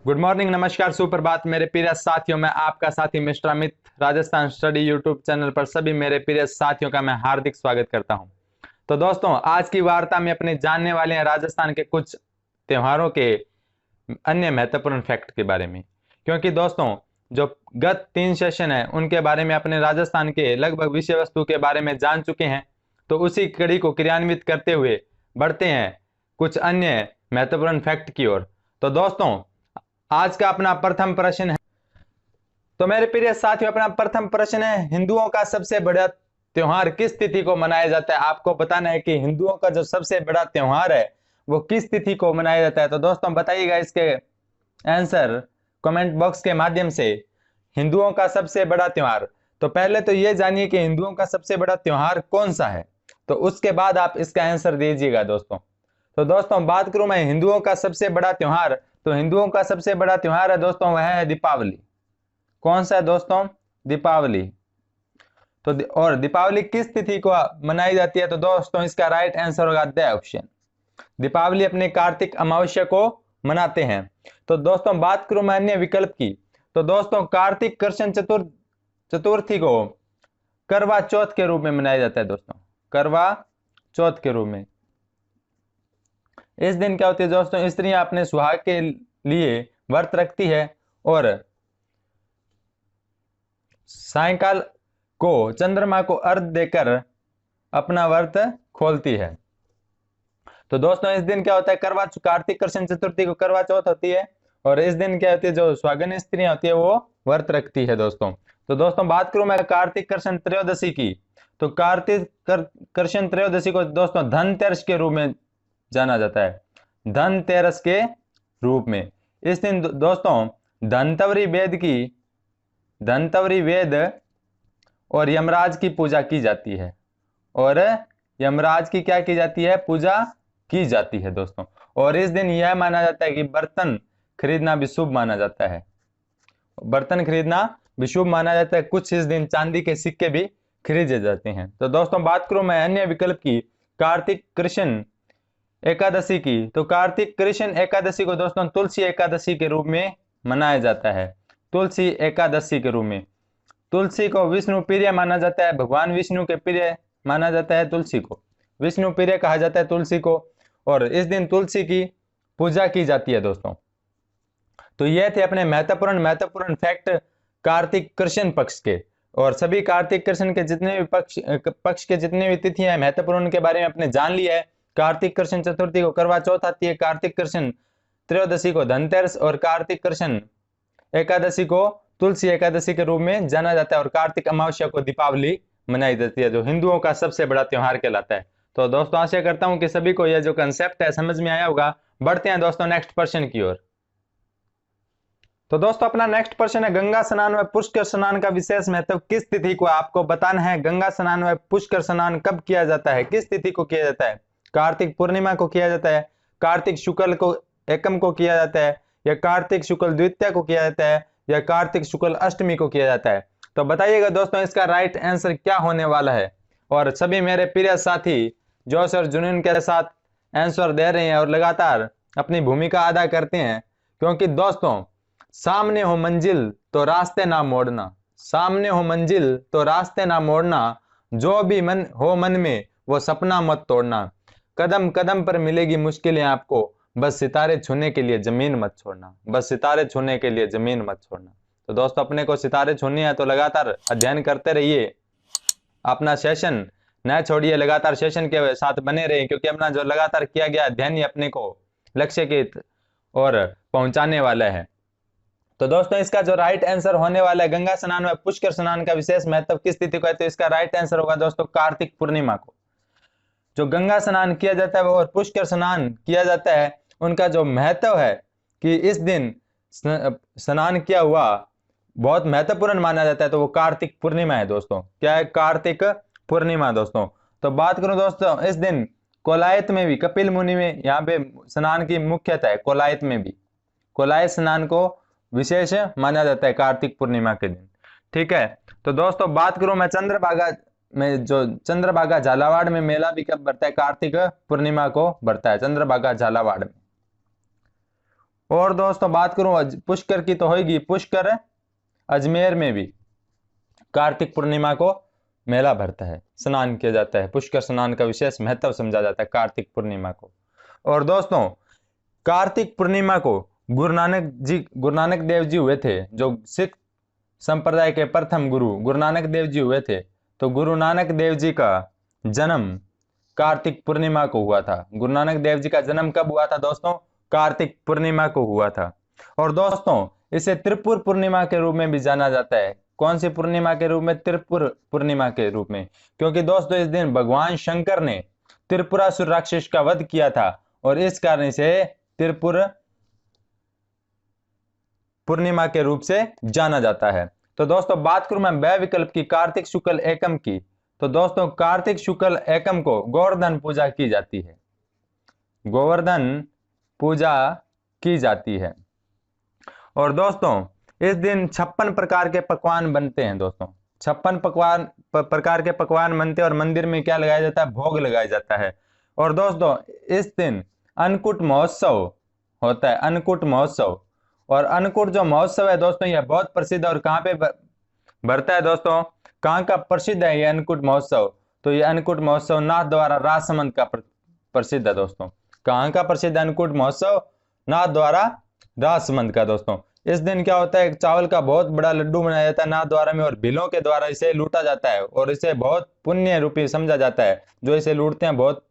Good morning, नमस्कार, सुप्रभात मेरे प्रिय साथियों। मैं आपका साथी mister Amit Rajasthan study YouTube channel पर सभी मेरे प्रिय साथियों का मैं हार्दिक स्वागत करता हूं। तो दोस्तों, आज की वार्ता में अपने जानने वाले हैं राजस्थान के कुछ त्योहारों के अन्य महत्वपूर्ण फैक्ट के बारे में। क्योंकि दोस्तों, जो गत 3 सेशन है उनके बारे में अपने राजस्थान के लगभग विषय वस्तु के बारे में जान चुके हैं, तो उसी कड़ी को क्रियान्वित करते हुए बढ़ते हैं कुछ अन्य महत्वपूर्ण फैक्ट की ओर। तो दोस्तों, आज का अपना प्रथम प्रश्न है, तो मेरे प्रिय साथियों, अपना प्रथम प्रश्न है, हिंदुओं का सबसे बड़ा त्योहार किस तिथि को मनाया जाता है? आपको बताना है कि हिंदुओं का जो सबसे बड़ा त्योहार है वो किस तिथि को मनाया जाता है। तो दोस्तों बताइएगा इसके आंसर कमेंट बॉक्स के माध्यम से। हिंदुओं का सबसे बड़ा त्योहार, तो पहले तो ये जानिए कि हिंदुओं का सबसे बड़ा त्योहार कौन सा है, तो उसके बाद आप इसका आंसर दीजिएगा दोस्तों। तो दोस्तों, बात करूं मैं हिंदुओं का सबसे बड़ा त्योहार, तो हिंदुओं का सबसे बड़ा त्योहार है दोस्तों, वह है दीपावली। कौन सा है दोस्तों? दीपावली। तो और दीपावली किस तिथि को मनाई जाती है? तो दोस्तों इसका राइट आंसर होगा द ऑप्शन। दीपावली अपने कार्तिक अमावस्या को मनाते हैं। तो दोस्तों बात करूं मैं अन्य विकल्प की, तो दोस्तों कार्तिक कृष्ण चतुर्थी को करवा चौथ के रूप में मनाया जाता है दोस्तों, करवा चौथ के रूप में। इस दिन क्या होती है दोस्तों, स्त्रियां अपने सुहाग के लिए व्रत रखती है और सायंकाल को चंद्रमा को अर्घ देकर अपना व्रत खोलती है। तो दोस्तों इस दिन क्या होता है, कार्तिक कृष्ण चतुर्थी को करवा चौथ होती है, और इस दिन क्या होती है, जो सुहागिन स्त्रियां होती है वो व्रत रखती है दोस्तों। तो दोस्तों बात करूं मैं कार्तिक कृष्ण त्रयोदशी की, तो कार्तिक कृष्ण त्रयोदशी को दोस्तों धनतेरस के रूप में जाना जाता है, धनतेरस के रूप में। इस दिन दोस्तों धनतवरी वेद और यमराज की पूजा की जाती है, और यमराज की क्या की जाती है? पूजा की जाती है दोस्तों। और इस दिन यह माना जाता है कि बर्तन खरीदना भी शुभ माना जाता है, बर्तन खरीदना भी शुभ माना जाता है। कुछ इस दिन चांदी के सिक्के भी खरीदे जाते हैं। तो दोस्तों बात करूं मैं अन्य विकल्प की, कार्तिक कृष्ण एकादशी की, तो कार्तिक कृष्ण एकादशी को दोस्तों तुलसी एकादशी के रूप में मनाया जाता है, तुलसी एकादशी के रूप में। तुलसी को विष्णु प्रिय माना जाता है, भगवान विष्णु के प्रिय माना जाता है, तुलसी को विष्णु प्रिय कहा जाता है तुलसी को, और इस दिन तुलसी की पूजा की जाती है दोस्तों। तो ये थे अपने महत्वपूर्ण फैक्ट कार्तिक कृष्ण पक्ष के। और सभी कार्तिक कृष्ण के जितने भी पक्ष के जितने भी तिथियां हैं महत्वपूर्ण के बारे में अपने जान लिया है। कार्तिक कृष्ण चतुर्थी को करवा चौथ आती है, कार्तिक कृष्ण त्रयोदशी को धनतेरस, और कार्तिक कृष्ण एकादशी को तुलसी एकादशी के रूप में जाना जाता है, और कार्तिक अमावस्या को दीपावली मनाई जाती है, जो हिंदुओं का सबसे बड़ा त्योहार कहलाता है। तो दोस्तों आशा करता हूं कि सभी को यह जो कंसेप्ट है समझ में आया होगा। बढ़ते हैं दोस्तों नेक्स्ट प्रश्न की ओर। तो दोस्तों अपना नेक्स्ट प्रश्न है, गंगा स्नान व पुष्कर स्नान का विशेष महत्व किस तिथि को? आपको बताना है गंगा स्नान व पुष्कर स्नान कब किया जाता है, किस तिथि को किया जाता है? कार्तिक पूर्णिमा को किया जाता है, कार्तिक शुक्ल को एकम को किया जाता है, या कार्तिक शुक्ल द्वितीया को किया जाता है, या कार्तिक शुक्ल अष्टमी को किया जाता है? तो बताइएगा दोस्तों इसका राइट आंसर क्या होने वाला है। और सभी मेरे प्रिय साथी जोश और जुनून के साथ आंसर दे रहे हैं और लगातार अपनी भूमिका अदा करते हैं, क्योंकि दोस्तों सामने हो मंजिल तो रास्ते ना मोड़ना, सामने हो मंजिल तो रास्ते ना मोड़ना, जो भी मन में वो सपना मत तोड़ना, कदम कदम पर मिलेगी मुश्किलें आपको, बस सितारे छूने के लिए जमीन मत छोड़ना, बस सितारे छूने के लिए जमीन मत छोड़ना। तो दोस्तों अपने को सितारे छूने हैं तो लगातार अध्ययन करते रहिए, अपना सेशन न छोड़िए, लगातार सेशन के साथ बने रहिए, क्योंकि अपना जो लगातार किया गया अध्ययन ही अपने को लक्ष्य की ओर पहुंचाने वाला है। तो दोस्तों इसका जो राइट आंसर होने वाला है, गंगा स्नान व पुष्कर स्नान का विशेष महत्व किस तिथि को है? तो इसका राइट आंसर होगा दोस्तों कार्तिक पूर्णिमा को। जो गंगा स्नान किया जाता है और पुष्कर स्नान किया जाता है, उनका जो महत्व है कि इस दिन स्नान किया हुआ बहुत महत्वपूर्ण माना जाता है, तो वो कार्तिक पूर्णिमा है दोस्तों। क्या है? कार्तिक पूर्णिमा दोस्तों। तो बात करूं दोस्तों, इस दिन कोलायत में भी, कपिल मुनि में यहाँ पे स्नान की मुख्यता है, कोलायत में भी कोलायत स्नान को विशेष माना जाता है कार्तिक पूर्णिमा के दिन। ठीक है। तो दोस्तों बात करूं मैं चंद्रभागा में, जो चंद्रभागा झालावाड़ में मेला भी कब बढ़ता है? कार्तिक पूर्णिमा को बढ़ता है चंद्रभागा झालावाड़ में। और दोस्तों बात करूं पुष्कर की तो होगी, पुष्कर अजमेर में भी कार्तिक पूर्णिमा को मेला भरता है, स्नान किया जाता है। पुष्कर स्नान का विशेष महत्व समझा जाता है कार्तिक पूर्णिमा को। और दोस्तों कार्तिक पूर्णिमा को गुरु नानक देव जी हुए थे, जो सिख संप्रदाय के प्रथम गुरु गुरु नानक देव जी हुए थे। तो गुरु नानक देव जी का जन्म कार्तिक पूर्णिमा को हुआ था। गुरु नानक देव जी का जन्म कब हुआ था दोस्तों? कार्तिक पूर्णिमा को हुआ था। और दोस्तों इसे त्रिपुर पूर्णिमा के रूप में भी जाना जाता है। कौन सी पूर्णिमा के रूप में? त्रिपुर पूर्णिमा के रूप में, क्योंकि दोस्तों इस दिन भगवान शंकर ने त्रिपुरासुर राक्षस का वध किया था और इस कारण से त्रिपुर पूर्णिमा के रूप से जाना जाता है। तो दोस्तों बात करूं मैं ब विकल्प की, कार्तिक शुक्ल एकम की, तो दोस्तों कार्तिक शुक्ल एकम को गोवर्धन पूजा की जाती है। गोवर्धन पूजा की जाती है। और दोस्तों इस दिन 56 प्रकार के पकवान बनते हैं। दोस्तों 56 प्रकार के पकवान बनते हैं और मंदिर में क्या लगाया जाता है? भोग लगाया जाता है। और दोस्तों इस दिन अन्नकूट महोत्सव होता है, अन्नकूट महोत्सव। और अन्नकूट जो महोत्सव है दोस्तों यह बहुत प्रसिद्ध है। और कहाँ पे भरता है दोस्तों? कहाँ का प्रसिद्ध है ये अन्नकूट महोत्सव? तो ये अन्नकूट महोत्सव नाथद्वारा राजसमंद का प्रसिद्ध है दोस्तों। कहाँ का प्रसिद्ध अन्नकूट महोत्सव? नाथद्वारा राजसमंद का। दोस्तों इस दिन क्या होता है? चावल का बहुत बड़ा लड्डू बनाया जाता है नाथद्वारा में और भीलों के द्वारा इसे लूटा जाता है और इसे बहुत पुण्य रूपी समझा जाता है। जो इसे लूटते हैं बहुत,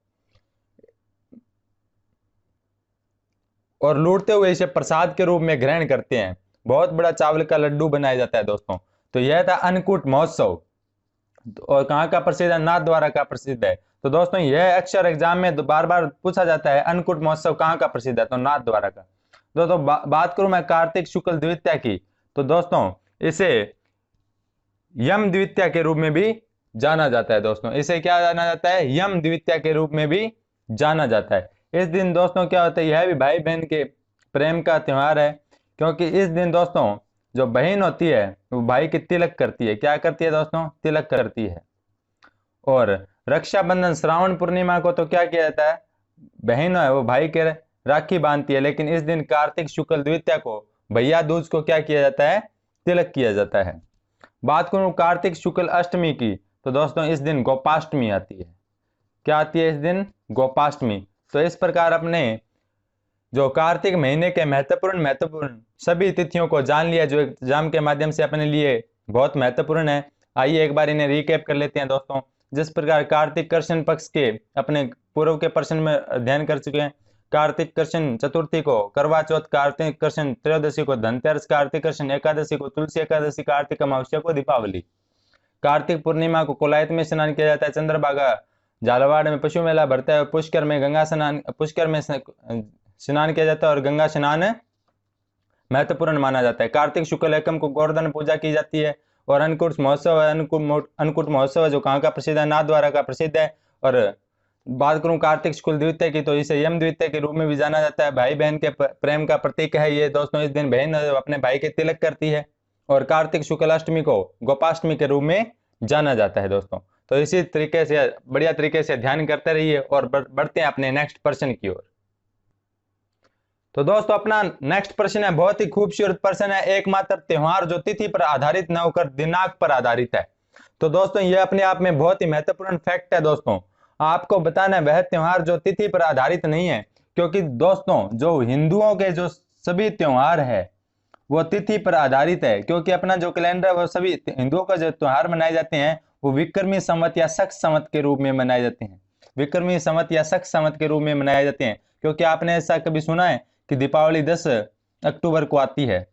और लूटते हुए इसे प्रसाद के रूप में ग्रहण करते हैं। बहुत बड़ा चावल का लड्डू बनाया जाता है दोस्तों। तो यह था अन्नकूट महोत्सव। और कहाँ का प्रसिद्ध है? नाथद्वारा का प्रसिद्ध है। तो दोस्तों यह अक्सर एग्जाम में बार बार पूछा जाता है, अन्नकूट महोत्सव कहाँ का प्रसिद्ध है? तो नाथद्वारा का। दोस्तों बात करूं मैं कार्तिक शुक्ल द्वितीया की, तो दोस्तों इसे यम द्वितीया के रूप में भी जाना जाता है। दोस्तों इसे क्या जाना जाता है? यम द्वितीया के रूप में भी जाना जाता है। इस दिन दोस्तों क्या होता है? यह भी भाई बहन के प्रेम का त्योहार है, क्योंकि इस दिन दोस्तों जो बहन होती है वो भाई की तिलक करती है। क्या करती है दोस्तों? तिलक करती है। और रक्षाबंधन श्रावण पूर्णिमा को तो क्या किया जाता है? बहन है वो भाई के राखी बांधती है। लेकिन इस दिन कार्तिक शुक्ल द्वितीया को भैया दूज को क्या किया जाता है? तिलक किया जाता है। बात करूं कार्तिक शुक्ल अष्टमी की, तो दोस्तों इस दिन गोपाष्टमी आती है। क्या आती है इस दिन? गोपाष्टमी। तो इस प्रकार अपने जो कार्तिक महीने के महत्वपूर्ण सभी तिथियों को जान लिया, जो एग्जाम के माध्यम से अपने लिए बहुत महत्वपूर्ण है। आइए एक बार इन्हें रिकैप कर लेते हैं दोस्तों। जिस प्रकार कार्तिक कृष्ण पक्ष के अपने पूर्व के प्रश्न में अध्ययन कर चुके हैं। कार्तिक कृष्ण चतुर्थी को करवा चौथ, कार्तिक कृष्ण त्रयोदशी को धनतेरस, कार्तिक कृष्ण एकादशी को तुलसी एकादशी, कार्तिक अमावस्या को दीपावली। कार्तिक पूर्णिमा को कोलायत में स्नान किया जाता है, चंद्रभागा झालावाड़ में पशु मेला भरता है, पुष्कर में स्नान किया जाता है और गंगा स्नान महत्वपूर्ण माना जाता है। कार्तिक शुक्ल एकम को गोवर्धन पूजा की जाती है। और अन्नकूट महोत्सव है, अन्नकूट महोत्सव है जो कहाँ का प्रसिद्ध है? नाथद्वारा का प्रसिद्ध है। और बात करूं कार्तिक शुक्ल द्वितीया की, तो इसे यम द्वितीया के रूप में भी जाना जाता है। भाई बहन के प्रेम का प्रतीक है ये दोस्तों। इस दिन बहन अपने भाई के तिलक करती है। और कार्तिक शुक्ल अष्टमी को गोपाष्टमी के रूप में जाना जाता है दोस्तों। तो इसी तरीके से बढ़िया तरीके से ध्यान करते रहिए और बढ़ते हैं अपने नेक्स्ट प्रश्न की ओर। तो दोस्तों अपना नेक्स्ट प्रश्न है, बहुत ही खूबसूरत प्रश्न है। एकमात्र त्योहार जो तिथि पर आधारित न होकर दिनांक पर आधारित है। तो दोस्तों यह अपने आप में बहुत ही महत्वपूर्ण फैक्ट है दोस्तों। आपको बताना है वह त्योहार जो तिथि पर आधारित नहीं है, क्योंकि दोस्तों जो हिंदुओं के जो सभी त्योहार है वो तिथि पर आधारित है। क्योंकि अपना जो कैलेंडर वो सभी हिंदुओं का जो त्योहार मनाए जाते हैं वो विक्रमी संवत या शक संवत के रूप में मनाए जाते हैं। विक्रमी संवत या शक संवत के रूप में मनाए जाते हैं। क्योंकि आपने ऐसा कभी सुना है कि दीपावली 10 अक्टूबर को आती है?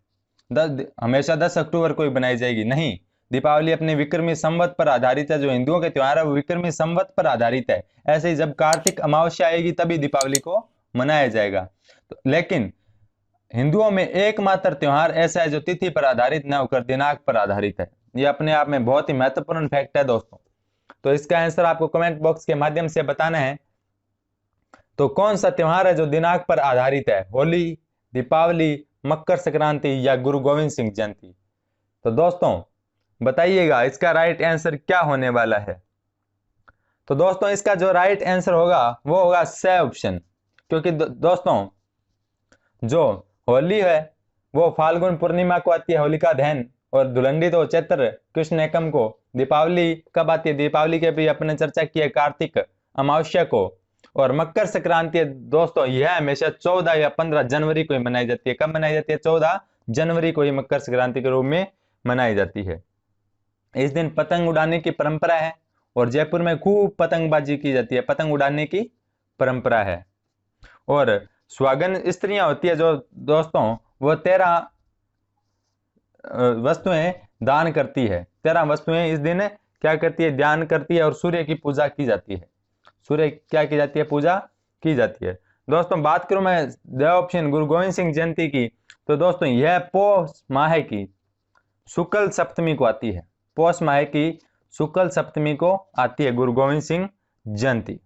हमेशा 10 अक्टूबर को ही बनाई जाएगी? नहीं, दीपावली अपने विक्रमी संवत पर आधारित है। जो हिंदुओं के त्योहार है वो विक्रमी संवत पर आधारित है। ऐसे ही जब कार्तिक अमावस्या आएगी तभी दीपावली को मनाया जाएगा। लेकिन हिंदुओं में एकमात्र त्योहार ऐसा है जो तिथि पर आधारित न होकर दिनांक पर आधारित है। यह अपने आप में बहुत ही महत्वपूर्ण फैक्ट है दोस्तों। तो इसका आंसर आपको कमेंट बॉक्स के माध्यम से बताना है। तो कौन सा त्योहार है जो दिनांक पर आधारित है? होली, दीपावली, मकर संक्रांति या गुरु गोविंद सिंह जयंती? तो दोस्तों बताइएगा इसका राइट आंसर क्या होने वाला है। तो दोस्तों इसका जो राइट आंसर होगा वो होगा स ऑप्शन। क्योंकि दोस्तों जो होली है वो फाल्गुन पूर्णिमा को आती है, होलिका दहन। और धुलंडी तो चैत्र कृष्ण एकम को। दीपावली कब आती है? दीपावली के भी अपने चर्चा की है, कार्तिक अमावस्या को। और मकर संक्रांति है दोस्तों, यह हमेशा 14 या 15 जनवरी को ही मनाई जाती है। कब मनाई जाती है? 14 जनवरी को ही मकर संक्रांति के रूप में मनाई जाती है। इस दिन पतंग उड़ाने की परंपरा है और जयपुर में खूब पतंगबाजी की जाती है, पतंग उड़ाने की परंपरा है। और सुहागन स्त्रियां होती है जो दोस्तों, वो 13 वस्तुएं दान करती है। 13 वस्तुएं इस दिन क्या करती है? दान करती है। और सूर्य की पूजा की जाती है। सूर्य क्या की जाती है? पूजा की जाती है। दोस्तों बात करूं मैं द ऑप्शन गुरु गोविंद सिंह जयंती की, तो दोस्तों यह पौष माह की शुक्ल सप्तमी को आती है। पौष माह की शुक्ल सप्तमी को आती है गुरु गोविंद सिंह जयंती।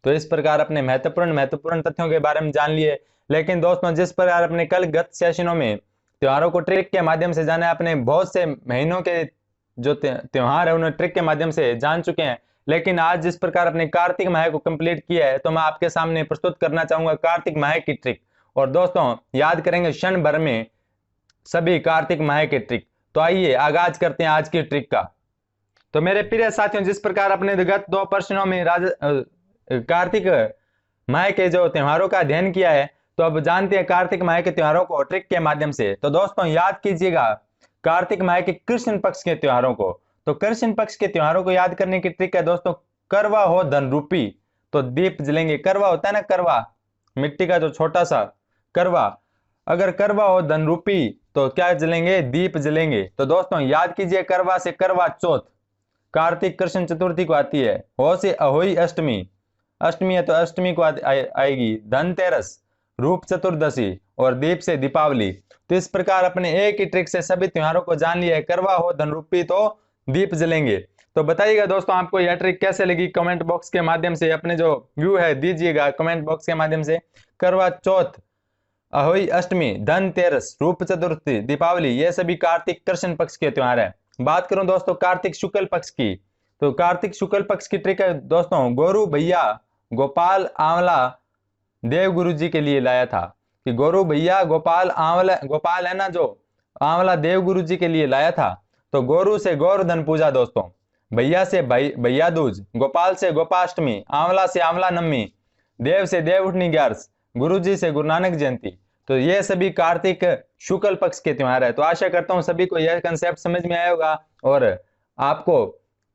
तो इस प्रकार अपने महत्वपूर्ण तथ्यों के बारे में जान लिए। लेकिन दोस्तों जिस प्रकार अपने कल गत सेशनों में त्योहारों को ट्रिक के माध्यम से जाना है, अपने बहुत से महीनों के जो त्योहार है उन्हें ट्रिक के माध्यम से जान चुके हैं। लेकिन आज जिस प्रकार अपने कार्तिक माह को कंप्लीट किया है, तो मैं आपके सामने प्रस्तुत करना चाहूंगा कार्तिक माह की ट्रिक। और दोस्तों याद करेंगे क्षण भर में सभी कार्तिक माह के ट्रिक। तो आइए आगाज करते हैं आज की ट्रिक का। तो मेरे प्रिय साथियों, जिस प्रकार अपने गत 2 प्रश्नों में कार्तिक माह के जो त्योहारों का अध्ययन किया है, तो अब जानते हैं कार्तिक माह के त्योहारों को ट्रिक के माध्यम से। तो दोस्तों याद कीजिएगा कार्तिक माह के कृष्ण पक्ष के त्योहारों को। तो कृष्ण पक्ष के त्योहारों को याद करने की ट्रिक है दोस्तों, करवा हो धन रूपी तो दीप जलेंगे। करवा होता है ना, करवा मिट्टी का जो छोटा सा करवा, अगर करवा हो धन रूपी तो क्या जलेंगे? दीप जलेंगे। तो दोस्तों याद कीजिए करवा से करवा चौथ कार्तिक कृष्ण चतुर्थी को आती है। हो से अहोई अष्टमी, अष्टमी है तो अष्टमी को आएगी। धनतेरस, रूप चतुर्दशी और दीप से दीपावली। तो इस प्रकार अपने एक ही ट्रिक से सभी त्योहारों को जान लिया है। करवा हो धन रूपी तो दीप जलेंगे। तो बताइएगा दोस्तों आपको यह ट्रिक कैसे लगी, कमेंट बॉक्स के माध्यम से अपने जो व्यू है दीजिएगा कमेंट बॉक्स के माध्यम से। करवा चौथ, अहोई अष्टमी, धनतेरस, रूप चतुर्थी, दीपावली, ये सभी कार्तिक कृष्ण पक्ष के त्योहार है। बात करूं दोस्तों कार्तिक शुक्ल पक्ष की, तो कार्तिक शुक्ल पक्ष की ट्रिक है दोस्तों, गोरू भैया गोपाल आंवला देव गुरु जी के लिए लाया था। कि गोरू भैया गोपाल आंवला, गोपाल है ना जो, आंवला देव गुरु जी के लिए लाया था। तो गोरू से गोवर्धन पूजा दोस्तों, भैया से भैया दूज, गोपाल से गोपाष्टमी, आंवला से आंवला नवमी, देव से देव उठनी ग्यारस, गुरु जी से गुरु नानक जयंती। तो ये सभी कार्तिक शुक्ल पक्ष के त्योहार है। तो आशा करता हूं सभी को यह कंसेप्ट समझ में आया होगा और आपको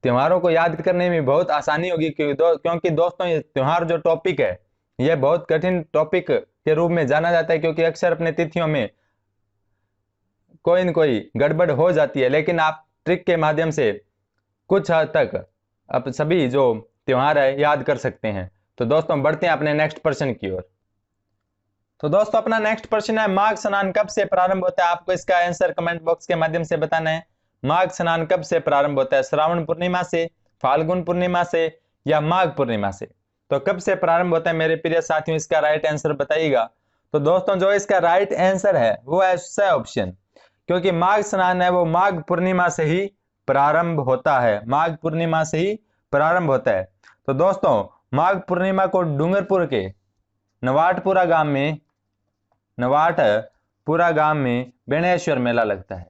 त्योहारों को याद करने में बहुत आसानी होगी। क्योंकि दोस्तों ये त्योहार जो टॉपिक है यह बहुत कठिन टॉपिक के रूप में जाना जाता है, क्योंकि अक्सर अपने तिथियों में कोई न कोई गड़बड़ हो जाती है। लेकिन आप ट्रिक के माध्यम से कुछ हद तक अब सभी जो त्योहार है याद कर सकते हैं। तो दोस्तों बढ़ते हैं अपने नेक्स्ट प्रश्न की ओर। तो दोस्तों अपना नेक्स्ट प्रश्न है, माघ स्नान कब से प्रारंभ होता है? आपको इसका आंसर कमेंट बॉक्स के माध्यम से बताना है। माघ स्नान कब से प्रारंभ होता है? श्रावण पूर्णिमा से, फाल्गुन पूर्णिमा से या माघ पूर्णिमा से? तो कब से प्रारंभ होता है मेरे प्रिय साथियों, इसका राइट आंसर बताइएगा। तो दोस्तों जो इसका राइट आंसर है वो है स ऑप्शन, क्योंकि माघ स्नान है वो माघ पूर्णिमा से ही प्रारंभ होता है। माघ पूर्णिमा से ही प्रारंभ होता है। तो दोस्तों माघ पूर्णिमा को डूंगरपुर के नवाटपुरा गांव में बेणेश्वर मेला लगता है,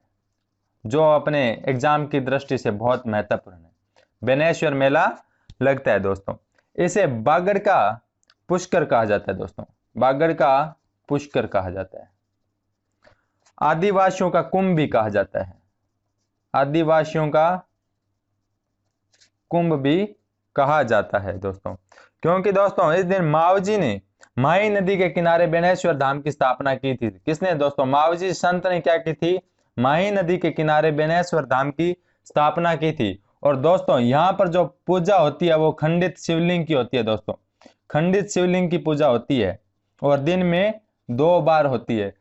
जो अपने एग्जाम की दृष्टि से बहुत महत्वपूर्ण है। बेणेश्वर मेला लगता है दोस्तों। इसे बागड़ का पुष्कर कहा जाता है दोस्तों, बागड़ का पुष्कर कहा जाता है। आदिवासियों का कुंभ भी कहा जाता है, आदिवासियों का कुंभ भी कहा जाता है दोस्तों। क्योंकि दोस्तों इस दिन मावजी ने माही नदी के किनारे बेणेश्वर धाम की स्थापना की थी। किसने दोस्तों? मावजी संत ने क्या की थी? माही नदी के किनारे बेणेश्वर धाम की स्थापना की थी। और दोस्तों यहाँ पर जो पूजा होती है वो खंडित शिवलिंग की होती है दोस्तों, खंडित शिवलिंग की पूजा होती है और दिन में 2 बार होती है।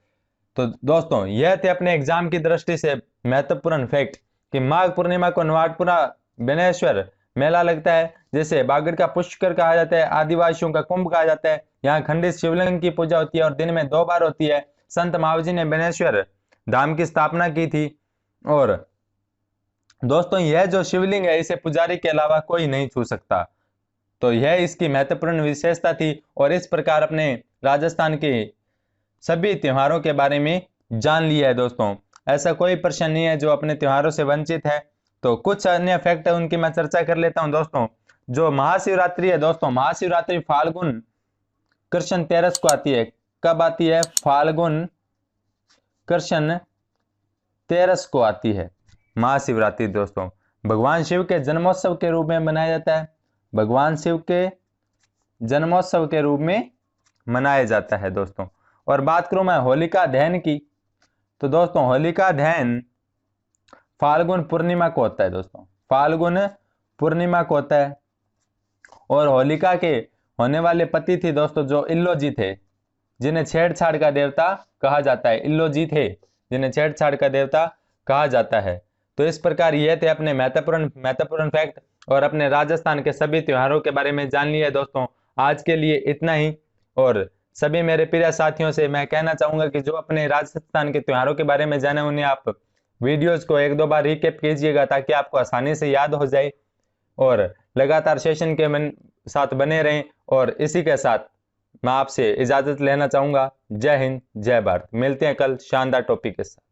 तो दोस्तों यह थे अपने एग्जाम की दृष्टि से महत्वपूर्ण फैक्ट कि माघ पूर्णिमा को नवाटपुरा बेणेश्वर मेला लगता है, जिसे बागड़ का पुष्कर कहा जाता है, आदिवासियों का कुंभ कहा जाता है। यहाँ खंडित शिवलिंग की पूजा होती है और दिन में 2 बार होती है। संत मावजी ने बेणेश्वर धाम की स्थापना की थी। और दोस्तों यह जो शिवलिंग है इसे पुजारी के अलावा कोई नहीं छू सकता। तो यह इसकी महत्वपूर्ण विशेषता थी। और इस प्रकार अपने राजस्थान की सभी त्योहारों के बारे में जान लिया है दोस्तों। ऐसा कोई प्रश्न नहीं है जो अपने त्योहारों से वंचित है। तो कुछ अन्य फैक्ट है उनकी मैं चर्चा कर लेता हूं दोस्तों। जो महाशिवरात्रि है दोस्तों, महाशिवरात्रि फाल्गुन कृष्ण तेरस को आती है। कब आती है? फाल्गुन कृष्ण तेरस को आती है महाशिवरात्रि दोस्तों। भगवान शिव के जन्मोत्सव के रूप में मनाया जाता है। भगवान शिव के जन्मोत्सव के रूप में मनाया जाता है दोस्तों। और बात करूं मैं होलिका दहन की, तो दोस्तों होलिका दहन फाल्गुन पूर्णिमा को होता है दोस्तों। फाल्गुन पूर्णिमा को होता है। और होलिका के होने वाले पति थे दोस्तों जो इल्लोजी थे, जिन्हें छेड़छाड़ का देवता कहा जाता है। इल्लोजी थे जिन्हें छेड़छाड़ का देवता कहा जाता है। तो इस प्रकार ये थे अपने महत्वपूर्ण फैक्ट, और अपने राजस्थान के सभी त्योहारों के बारे में जान लिया है दोस्तों। आज के लिए इतना ही। और सभी मेरे प्रिय साथियों से मैं कहना चाहूंगा कि जो अपने राजस्थान के त्योहारों के बारे में जाने, उन्हें आप वीडियोस को एक दो बार रिकैप कीजिएगा ताकि आपको आसानी से याद हो जाए, और लगातार सेशन के साथ बने रहें। और इसी के साथ मैं आपसे इजाजत लेना चाहूंगा। जय हिंद, जय भारत। मिलते हैं कल शानदार टॉपिक के साथ।